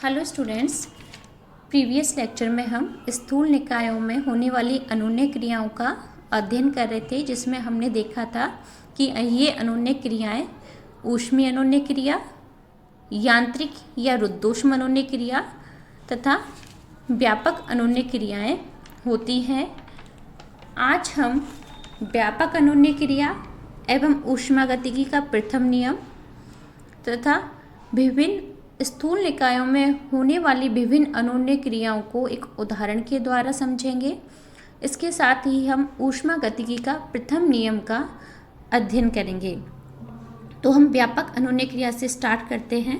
Hello students, previous lecture में हम स्थूल निकायों में होने वाली अनुन्नय क्रियाओं का अध्ययन कर रहे थे, जिसमें हमने देखा था कि ये अनुन्नय क्रियाएं ऊष्मीय अनुन्नय क्रिया, यांत्रिक या रुद्धोष्म अनुन्नय क्रिया तथा व्यापक अनुन्नय क्रियाएं होती हैं। आज हम व्यापक अनुन्नय क्रिया एवं ऊष्मागतिकी का प्रथम नियम तथा विभिन्न स्थूल निकायों में होने वाली विभिन्न अनुन्नय क्रियाओं को एक उदाहरण के द्वारा समझेंगे। इसके साथ ही हम ऊष्मागतिकी का प्रथम नियम का अध्ययन करेंगे। तो हम व्यापक अनुन्नय क्रिया से स्टार्ट करते हैं।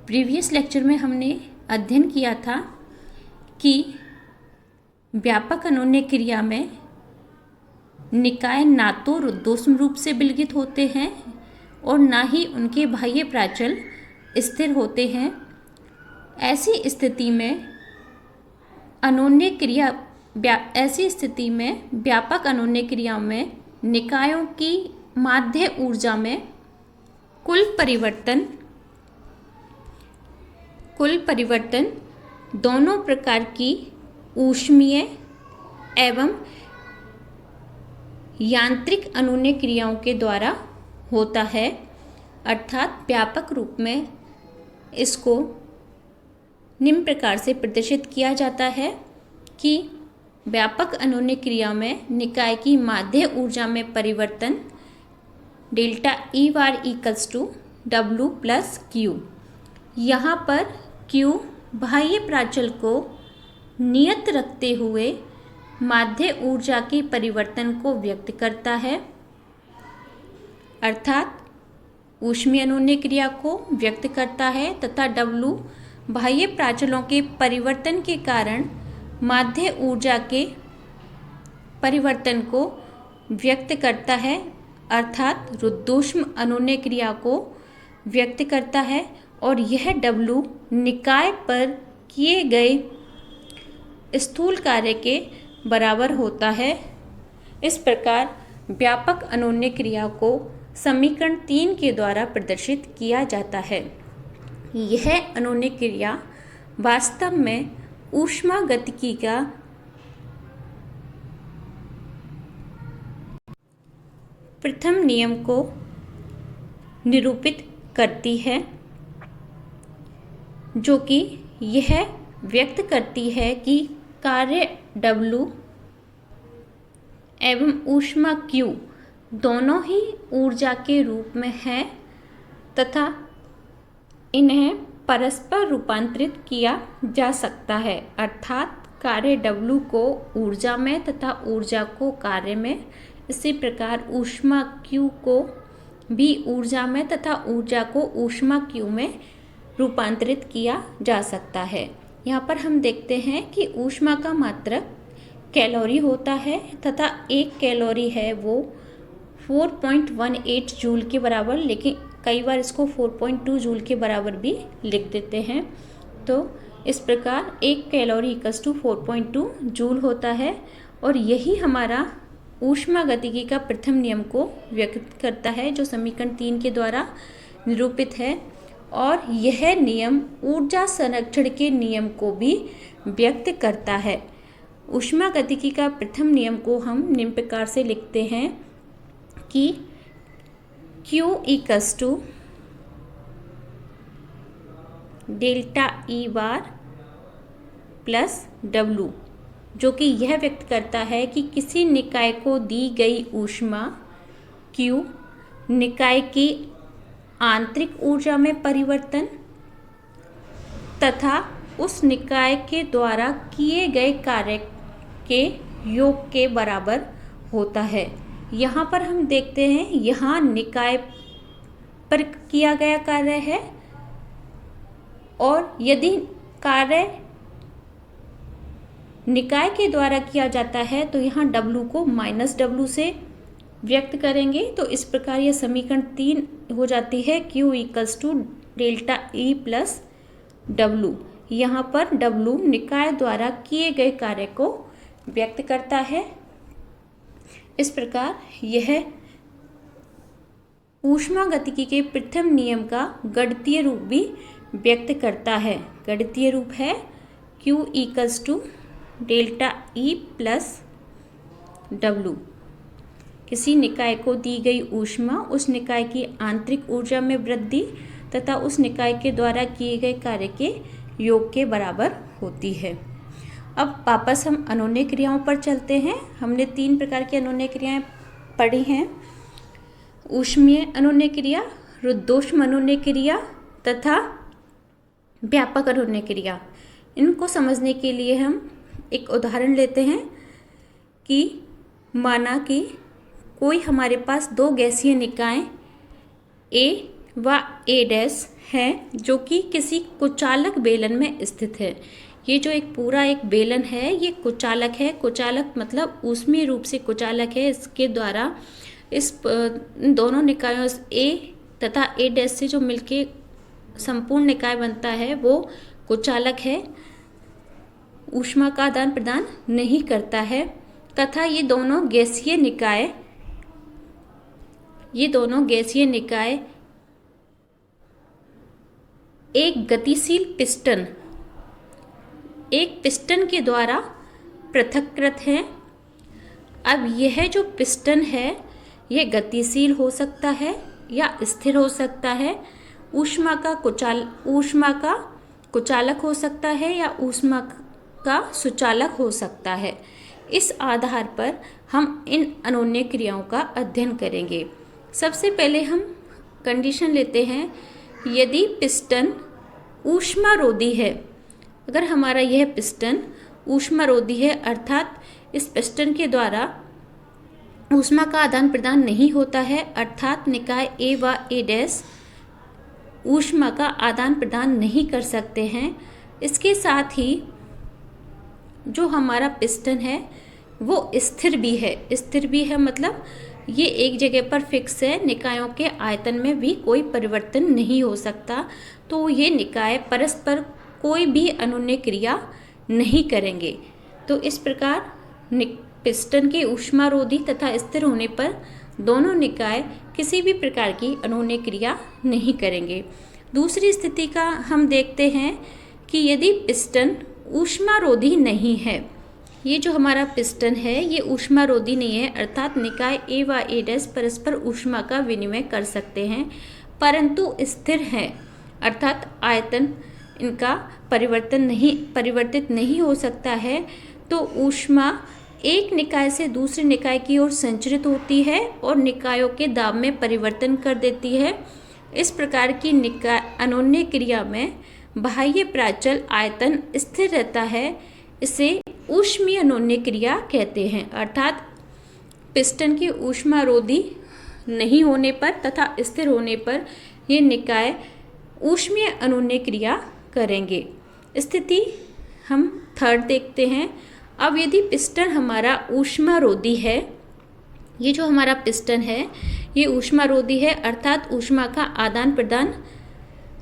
प्रीवियस लेक्चर में हमने अध्ययन किया था कि व्यापक अनुन्नय क्रिया में निकाय ना तो रुद्धोष्म रूप से विलगित होते हैं और ना ही उनके बाह्य प्राचल स्थिर होते हैं। ऐसी स्थिति में व्यापक अनुन्नय क्रियाओं में निकायों की माध्य ऊर्जा में कुल परिवर्तन दोनों प्रकार की ऊष्मीय एवं यांत्रिक अनुन्नय क्रियाओं के द्वारा होता है। अर्थात व्यापक रूप में इसको निम्न प्रकार से प्रदर्शित किया जाता है कि व्यापक अनुन्नय क्रिया में निकाय की माध्य ऊर्जा में परिवर्तन delta E bar equals to W plus Q. यहाँ पर क्यू बाह्य प्राचल को नियत रखते हुए माध्य ऊर्जा के परिवर्तन को व्यक्त करता है, अर्थात ऊष्मीय अनुन्नय क्रिया को व्यक्त करता है, तथा W बाह्य प्राचलों के परिवर्तन के कारण माध्य ऊर्जा के परिवर्तन को व्यक्त करता है, अर्थात रुद्धोष्म अनुन्नय क्रिया को व्यक्त करता है। और यह W निकाय पर किए गए स्थूल कार्य के बराबर होता है। इस प्रकार व्यापक अनुन्नय क्रिया को समीकरण 3 के द्वारा प्रदर्शित किया जाता है। यह अनुन्नय क्रिया वास्तव में ऊष्मागतिकी का प्रथम नियम को निरूपित करती है, जो कि यह व्यक्त करती है कि कार्य W एवं ऊष्मा Q दोनों ही ऊर्जा के रूप में है तथा इन्हें परस्पर रूपांतरित किया जा सकता है। अर्थात कार्य W को ऊर्जा में तथा ऊर्जा को कार्य में, इसी प्रकार ऊष्मा Q को भी ऊर्जा में तथा ऊर्जा को ऊष्मा Q में रूपांतरित किया जा सकता है। यहाँ पर हम देखते हैं कि ऊष्मा का मात्रक कैलोरी होता है तथा एक कैलोरी है वो 4.18 जूल के बराबर, लेकिन कई बार इसको 4.2 जूल के बराबर भी लिख देते हैं। तो इस प्रकार एक कैलोरी इक्वल्स टू 4.2 जूल होता है और यही हमारा ऊष्मागतिकी का प्रथम नियम को व्यक्त करता है, जो समीकरण 3 के द्वारा निरूपित है। और यह नियम ऊर्जा संरक्षण के नियम को भी व्यक्त करता है। ऊष्मागतिकी का प्रथम नियम को हम निम्न प्रकार से लिखते हैं कि Q equals to delta E bar plus W, जो कि यह व्यक्त करता है कि किसी निकाय को दी गई ऊष्मा Q निकाय की आंतरिक ऊर्जा में परिवर्तन तथा उस निकाय के द्वारा किए गए कार्य के योग के बराबर होता है। यहाँ पर हम देखते हैं, यहाँ निकाय पर किया गया कार्य है और यदि कार्य निकाय के द्वारा किया जाता है तो यहाँ W को -W से व्यक्त करेंगे। तो इस प्रकार यह समीकरण 3 हो जाती है Q equals to delta E plus W। यहाँ पर W निकाय द्वारा किए गए कार्य को व्यक्त करता है। इस प्रकार यह ऊष्मागतिकी के प्रथम नियम का गणितीय रूप भी व्यक्त करता है। गणितीय रूप है Q equals to delta E plus W। किसी निकाय को दी गई ऊष्मा उस निकाय की आंतरिक ऊर्जा में वृद्धि तथा उस निकाय के द्वारा किए गए कार्य के योग के बराबर होती है। अब वापस हम अनोन्य क्रियाओं पर चलते हैं। हमने 3 प्रकार की अनोन्य क्रियाएं पढ़ी हैं, ऊष्मीय अनोन्य क्रिया, रुद्धोष्म अनोन्य क्रिया तथा व्यापक अनोन्य क्रिया। इनको समझने के लिए हम एक उदाहरण लेते हैं कि माना कि कोई हमारे पास 2 गैसीय निकाय A व A' हैं जो कि किसी कुचालक बेलन में स्थित है। ये जो एक पूरा एक बेलन है ये कुचालक है। कुचालक मतलब ऊष्मीय रूप से कुचालक है। इसके द्वारा इस दोनों निकायों A तथा A' से जो मिलके संपूर्ण निकाय बनता है वो कुचालक है, ऊष्मा का आदान प्रदान नहीं करता है तथा ये दोनों गैसीय निकाय एक गतिशील पिस्टन के द्वारा पृथक्कृत हैं। अब यह जो पिस्टन है यह गतिशील हो सकता है या स्थिर हो सकता है, ऊष्मा का कुचालक हो सकता है या ऊष्मा का सुचालक हो सकता है। इस आधार पर हम इन अनोन्य क्रियाओं का अध्ययन करेंगे। सबसे पहले हम कंडीशन लेते हैं, यदि पिस्टन ऊष्मारोधी है, अगर हमारा यह पिस्टन ऊष्मारोधी है अर्थात इस पिस्टन के द्वारा ऊष्मा का आदान प्रदान नहीं होता है, अर्थात निकाय A व A' ऊष्मा का आदान प्रदान नहीं कर सकते हैं। इसके साथ ही जो हमारा पिस्टन है वो स्थिर भी है मतलब ये एक जगह पर फिक्स है, निकायों के आयतन में भी कोई परिवर्तन नहीं हो सकता, तो ये निकाय परस्पर कोई भी अनोन्य क्रिया नहीं करेंगे। तो इस प्रकार पिस्टन के ऊष्मारोधी तथा स्थिर होने पर दोनों निकाय किसी भी प्रकार की अनोन्य क्रिया नहीं करेंगे। दूसरी स्थिति का हम देखते हैं कि यदि पिस्टन ऊष्मारोधी नहीं है, ये जो हमारा पिस्टन है ये ऊष्मारोधी नहीं है अर्थात निकाय A व A' परस्पर ऊष्मा का विनिमय कर सकते हैं परंतु स्थिर है अर्थात आयतन इनका परिवर्तित नहीं हो सकता है, तो ऊष्मा एक निकाय से दूसरे निकाय की ओर संचरित होती है और निकायों के दाब में परिवर्तन कर देती है। इस प्रकार की अनोन्य क्रिया में बाह्य प्राचल आयतन स्थिर रहता है, इसे ऊष्मीय अनोन्य क्रिया कहते हैं। अर्थात पिस्टन के ऊष्मारोधी नहीं होने पर तथा स्थिर होने पर ये निकाय ऊष्मीय अनोन्य क्रिया करेंगे। स्थिति हम 3rd देखते हैं। अब यदि पिस्टन हमारा ऊष्मारोधी है, ये जो हमारा पिस्टन है ये ऊष्मारोधी है अर्थात ऊष्मा का आदान प्रदान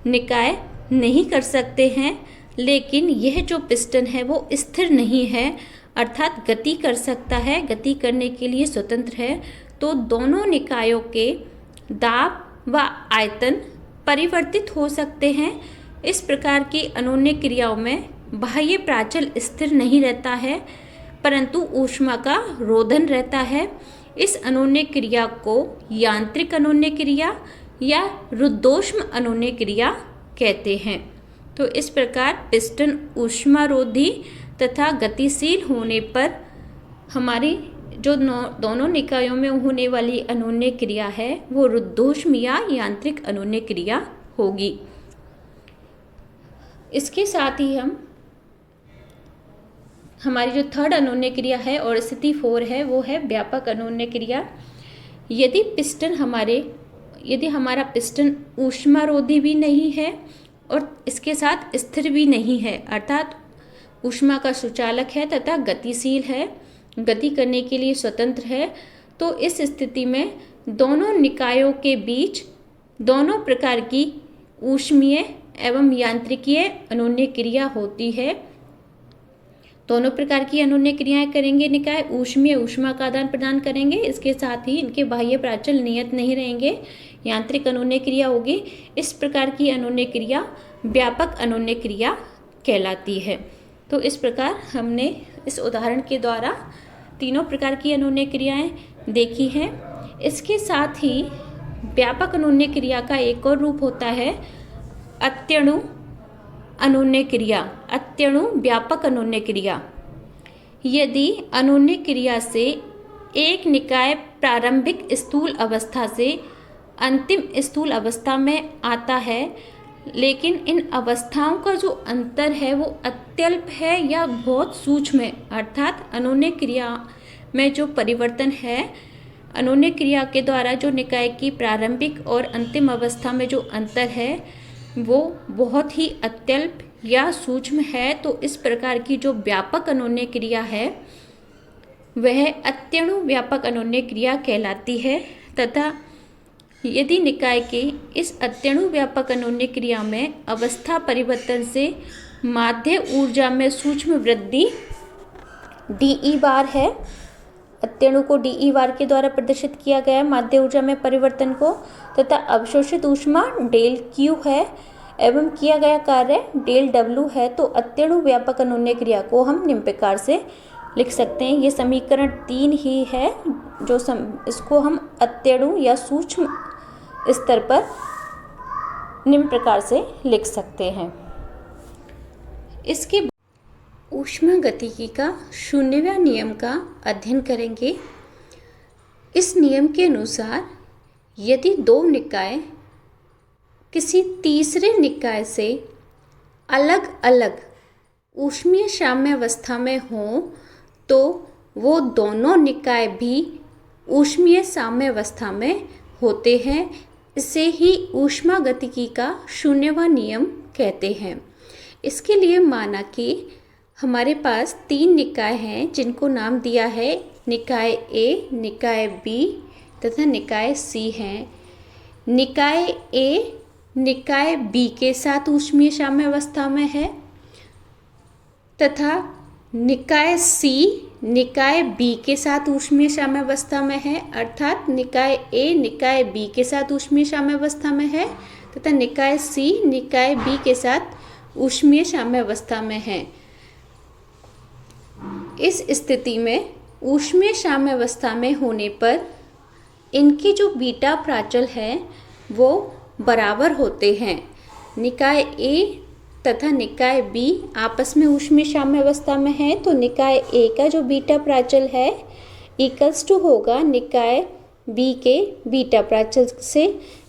निकाय नहीं कर सकते हैं, लेकिन यह जो पिस्टन है वो स्थिर नहीं है अर्थात गति कर सकता है, गति करने के लिए स्वतंत्र है, तो दोनों निकायों के दाब व आयतन परिवर्तित हो सकते हैं। इस प्रकार की अनोन्य क्रियाओं में बाह्य प्राचल स्थिर नहीं रहता है परंतु ऊष्मा का रोधन रहता है। इस अनोन्य क्रिया को यांत्रिक अनोन्य क्रिया या रुद्धोष्म अनोन्य क्रिया कहते हैं। तो इस प्रकार पिस्टन ऊष्मारोधी तथा गतिशील होने पर हमारी जो दोनों निकायों में होने वाली अनोन्य क्रिया है वो रुद्धोष्म या यांत्रिक अनोन्य क्रिया होगी। इसके साथ ही हमारी जो 3rd अनोन्य क्रिया है और स्थिति 4 है वो है व्यापक अनोन्य क्रिया। यदि हमारा पिस्टन ऊष्मारोधी भी नहीं है और इसके साथ स्थिर भी नहीं है अर्थात ऊष्मा का सुचालक है तथा गतिशील है, गति करने के लिए स्वतंत्र है, तो इस स्थिति में दोनों निकायों के बीच दोनों प्रकार की ऊष्मीय एवं यांत्रिकीय अनोन्य क्रिया होती है। दोनों प्रकार की अनुन्नय क्रियाएं करेंगे निकाय। ऊष्मीय ऊष्मा का आदान प्रदान करेंगे, इसके साथ ही इनके बाह्य प्राचल नियत नहीं रहेंगे, यांत्रिक अनुन्नय क्रिया होगी। इस प्रकार की अनुन्नय क्रिया व्यापक अनुन्नय क्रिया कहलाती है। तो इस प्रकार हमने इस उदाहरण के द्वारा तीनों प्रकार की अनुन्नय क्रियाएं देखी हैं। इसके साथ ही व्यापक अनुन्नय क्रिया का एक और रूप होता है अत्यणु अनुन्नय क्रिया, अत्यणु व्यापक अनुन्नय क्रिया। यदि अनुन्नय क्रिया से एक निकाय प्रारंभिक स्थूल अवस्था से अंतिम स्थूल अवस्था में आता है, लेकिन इन अवस्थाओं का जो अंतर है वो अत्यल्प है या बहुत सूक्ष्म है, अर्थात अनुन्नय क्रिया में जो परिवर्तन है, अनुन्नय क्रिया के द्वारा जो निकाय की प्रारंभिक और अंतिम अवस्था में जो अंतर है वो बहुत ही अत्यल्प या सूक्ष्म है, तो इस प्रकार की जो व्यापक अनुन्नय क्रिया है वह अत्यणु व्यापक अनुन्नय क्रिया कहलाती है। तथा यदि निकाय के इस अत्यणु व्यापक अनुन्नय क्रिया में अवस्था परिवर्तन से माध्य ऊर्जा में सूक्ष्म वृद्धि dE बार है, अत्यणु को dE बार के द्वारा प्रदर्शित किया गया है माध्य ऊर्जा में परिवर्तन को, तथा अवशोषित ऊष्मा डेल Q है एवं किया गया कार्य डेल W है, तो अत्यणु व्यापक अनुन्नय क्रिया को हम निम्न प्रकार से लिख सकते हैं। ये समीकरण 3 ही है जो इसको हम अत्यणु या सूक्ष्म स्तर पर निम्न प्रकार से लिख सकते हैं। इसके ऊष्मागतिकी का शून्यवें नियम का अध्ययन करेंगे। इस नियम के अनुसार यदि दो निकाय किसी तीसरे निकाय से अलग अलग ऊष्मीय साम्य अवस्था में हों तो वो दोनों निकाय भी ऊष्मीय साम्य अवस्था में होते हैं। इसे ही ऊष्मागतिकी का शून्यवां नियम कहते हैं। इसके लिए माना कि हमारे पास 3 निकाय हैं जिनको नाम दिया है निकाय ए, निकाय बी तथा निकाय सी हैं। निकाय ए निकाय बी के साथ ऊष्मीय साम्य अवस्था में है तथा निकाय सी निकाय बी के साथ ऊष्मीय साम्य अवस्था में है, अर्थात निकाय ए निकाय बी के साथ ऊष्मीय साम्य अवस्था में है तथा निकाय सी निकाय बी के साथ ऊष्मीय साम्य अवस्था में है। इस स्थिति में ऊष्मीय साम्य अवस्था में होने पर इनकी जो बीटा प्राचल है वो बराबर होते हैं। निकाय ए तथा निकाय बी आपस में ऊष्मीय साम्य अवस्था में है, तो निकाय ए का जो बीटा प्राचल है इक्वल्स टू होगा निकाय बी के बीटा प्राचल से।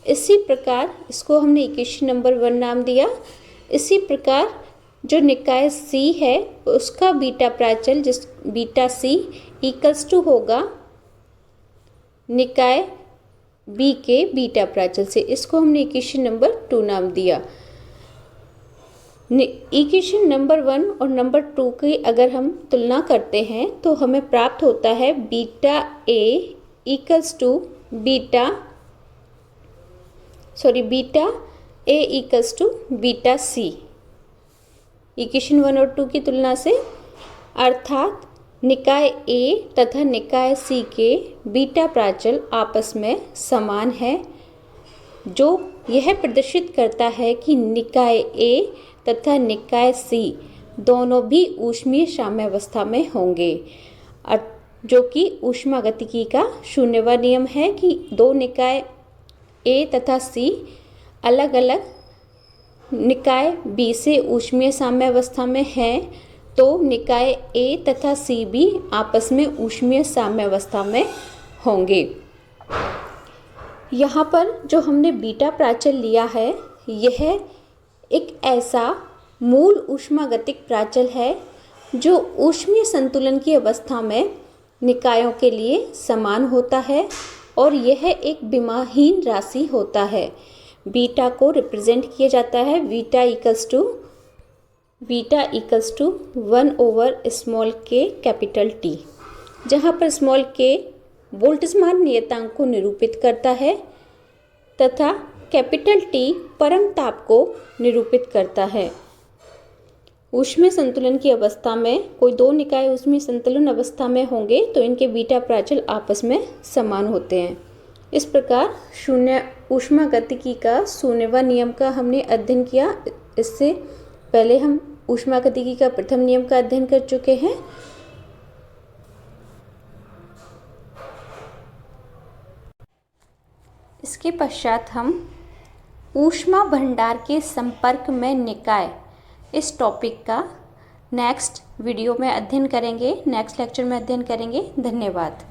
इसी प्रकार इसको हमने इक्वेशन नंबर 1 नाम दिया। इसी प्रकार जो निकाय सी है उसका बीटा प्राचल जिस बीटा सी इक्वल्स टू होगा निकाय बी के बीटा प्राचल से। इसको हमने इक्वेशन नंबर 2 नाम दिया। इक्वेशन नंबर 1 और नंबर 2 की अगर हम तुलना करते हैं तो हमें प्राप्त होता है beta A equals to beta A equals to beta C equation 1 और 2 की तुलना से, अर्थात निकाय ए तथा निकाय सी के बीटा प्राचल आपस में समान है, जो यह प्रदर्शित करता है कि निकाय ए तथा निकाय सी दोनों भी ऊष्मीय साम्य अवस्था में होंगे, जो कि ऊष्मागतिकी का शून्यवां नियम है कि दो निकाय ए तथा सी अलग अलग निकाय बी से ऊष्मीय साम्य अवस्था में हैं, तो निकाय ए तथा सी भी आपस में ऊष्मीय साम्य अवस्था में होंगे। यहाँ पर जो हमने बीटा प्राचल लिया है यह एक ऐसा मूल ऊष्मागतिक प्राचल है जो ऊष्मीय संतुलन की अवस्था में निकायों के लिए समान होता है और यह एक विमाहीन राशि होता है। बीटा को रिप्रेजेंट किया जाता है beta equals to 1 over small k capital T, जहाँ पर स्मॉल के बोल्ट्जमान नियतांक को निरूपित करता है तथा कैपिटल टी परम ताप को निरूपित करता है। ऊष्मीय संतुलन की अवस्था में कोई दो निकाय ऊष्मीय संतुलन अवस्था में होंगे तो इनके बीटा प्राचल आपस में समान होते हैं। इस प्रकार शून्य ऊष्मागतिकी का शून्यवा नियम का हमने अध्ययन किया। इससे पहले हम ऊष्मागतिकी का प्रथम नियम का अध्ययन कर चुके हैं। इसके पश्चात हम ऊष्मा भंडार के संपर्क में निकाय इस टॉपिक का नेक्स्ट वीडियो में अध्ययन करेंगे, नेक्स्ट लेक्चर में अध्ययन करेंगे। धन्यवाद।